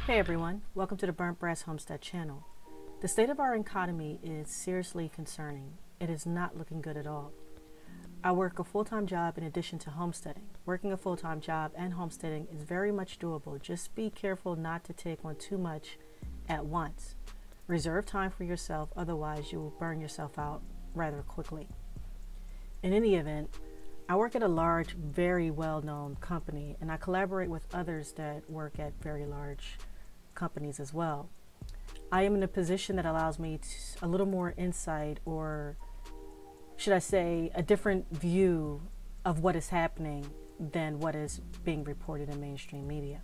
Hey everyone, welcome to the Burnt Brass Homestead channel. The state of our economy is seriously concerning. It is not looking good at all. I work a full-time job in addition to homesteading. Working a full-time job and homesteading is very much doable. Just be careful not to take on too much at once. Reserve time for yourself, otherwise you will burn yourself out rather quickly. In any event, I work at a large, very well-known company, and I collaborate with others that work at very large companies as well. I am in a position that allows me a little more insight, or should I say a different view of what is happening than what is being reported in mainstream media.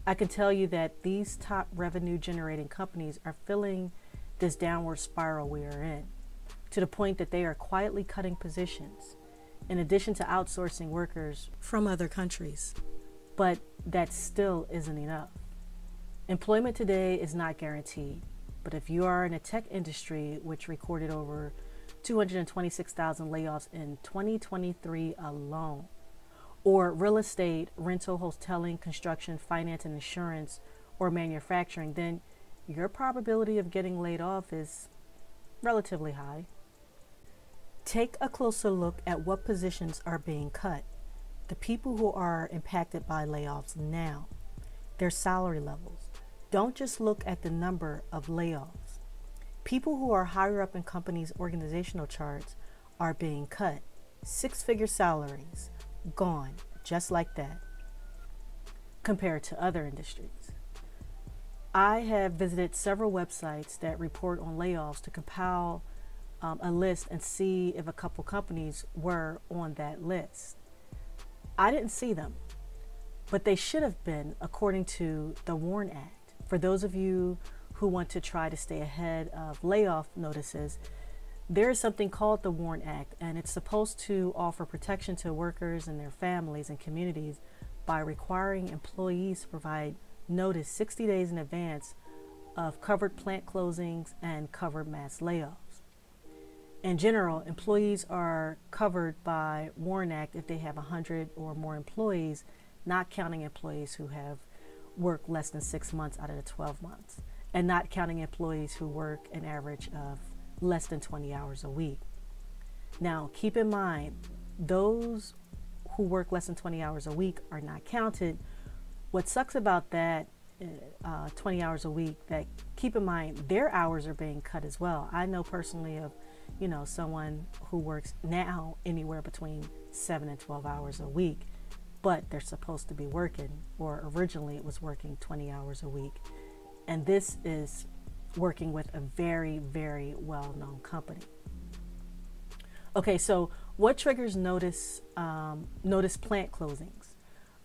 I can tell you that these top revenue generating companies are feeling this downward spiral we are in, to the point that they are quietly cutting positions in addition to outsourcing workers from other countries. But that still isn't enough. Employment today is not guaranteed, but if you are in a tech industry, which recorded over 226,000 layoffs in 2023 alone, or real estate, rental, hoteling, construction, finance and insurance, or manufacturing, then your probability of getting laid off is relatively high. Take a closer look at what positions are being cut. The people who are impacted by layoffs now, their salary levels. Don't just look at the number of layoffs. People who are higher up in companies' organizational charts are being cut. Six-figure salaries, gone, just like that, compared to other industries. I have visited several websites that report on layoffs to compile a list and see if a couple companies were on that list. I didn't see them, but they should have been according to the WARN Act. For those of you who want to try to stay ahead of layoff notices, there is something called the WARN Act, and it's supposed to offer protection to workers and their families and communities by requiring employees to provide notice 60 days in advance of covered plant closings and covered mass layoffs. In general, employees are covered by WARN Act if they have 100 or more employees, not counting employees who have worked less than 6 months out of the 12 months, and not counting employees who work an average of less than 20 hours a week. Now, keep in mind, those who work less than 20 hours a week are not counted. What sucks about that 20 hours a week, that keep in mind their hours are being cut as well. I know personally of someone who works now anywhere between 7 and 12 hours a week, but they're supposed to be working, or originally it was working 20 hours a week. And this is working with a very, very well-known company. Okay, so what triggers notice plant closings?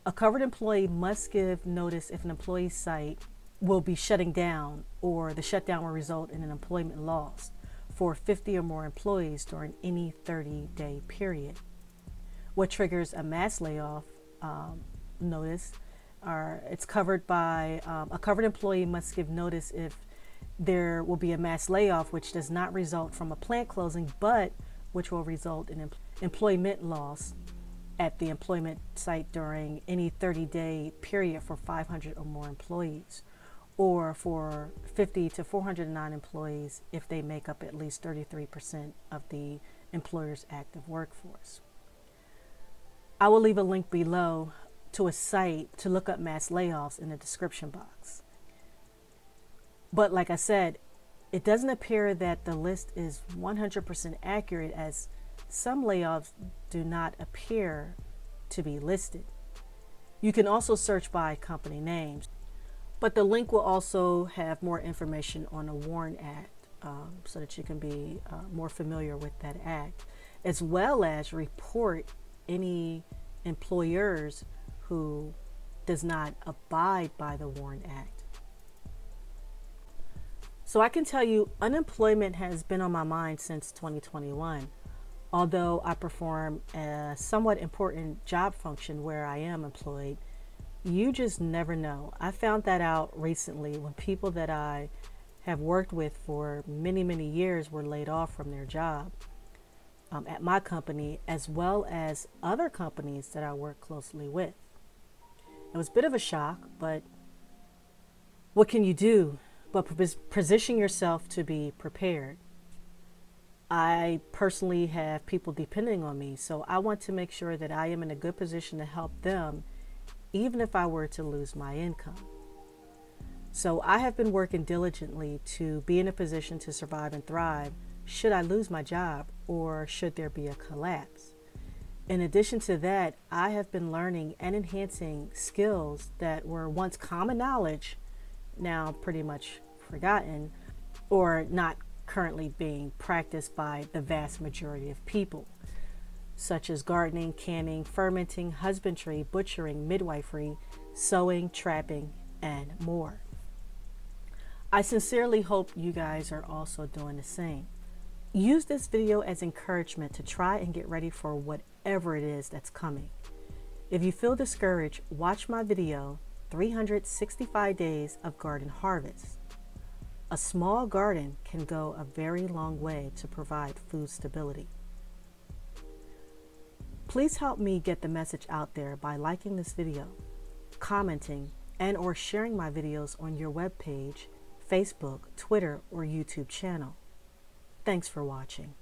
A covered employee must give notice if an employee's site will be shutting down, or the shutdown will result in an employment loss for 50 or more employees during any 30-day period. What triggers a mass layoff notice it's covered by a covered employee must give notice if there will be a mass layoff which does not result from a plant closing, but which will result in employment loss at the employment site during any 30-day period for 500 or more employees, or for 50 to 409 employees if they make up at least 33% of the employer's active workforce. I will leave a link below to a site to look up mass layoffs in the description box. But like I said, it doesn't appear that the list is 100% accurate, as some layoffs do not appear to be listed. You can also search by company names, but the link will also have more information on the WARN Act, so that you can be more familiar with that act, as well as report any employers who does not abide by the WARN Act. So I can tell you, unemployment has been on my mind since 2021. Although I perform a somewhat important job function where I am employed, you just never know. I found that out recently when people that I have worked with for many, many years were laid off from their job at my company, as well as other companies that I work closely with. It was a bit of a shock, but What can you do but position yourself to be prepared? I personally have people depending on me, so I want to make sure that I am in a good position to help them, even if I were to lose my income. So I have been working diligently to be in a position to survive and thrive should I lose my job or should there be a collapse. In addition to that, I have been learning and enhancing skills that were once common knowledge, now pretty much forgotten, or not currently being practiced by the vast majority of people, such as gardening, canning, fermenting, husbandry, butchering, midwifery, sewing, trapping, and more. I sincerely hope you guys are also doing the same. Use this video as encouragement to try and get ready for whatever it is that's coming. If you feel discouraged, watch my video, 365 Days of Garden Harvest. A small garden can go a very long way to provide food stability. Please help me get the message out there by liking this video, commenting, and/or sharing my videos on your webpage, Facebook, Twitter, or YouTube channel. Thanks for watching.